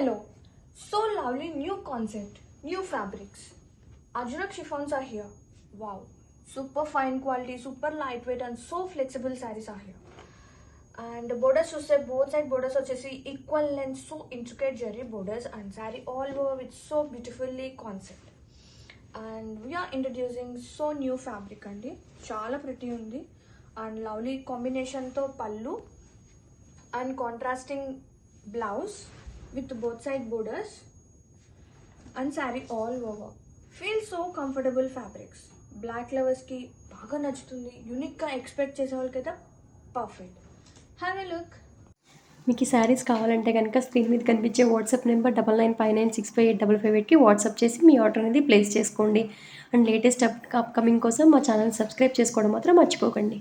Hello. So lovely new concept, new fabrics. Ajrak chiffons are here. Wow. Super fine quality, super lightweight and so flexible sarees are here. And the borders చూస్తే both side borders వచ్చేసి equal length, so intricate jerry borders and saree all over with so beautifully concept. And we are introducing so new fabric అండి, చాలా pretty ఉంది and lovely combination తో పళ్ళు and contrasting blouse with both side borders and saree all over. Feel so comfortable fabrics. Black lovers ki baga nachutundi, unique ga expect chese valkita perfect. Have a look. మీకు ఈ శారీస్ కావాలంటే కనుక screen మీద కనిపించే WhatsApp number 9959658558కి WhatsApp చేసి మీ order అనేది place చేసుకోండి. And latest upcoming కోసం మా ఛానల్ సబ్స్క్రైబ్ చేసుకోవడం మాత్రం మర్చిపోకండి.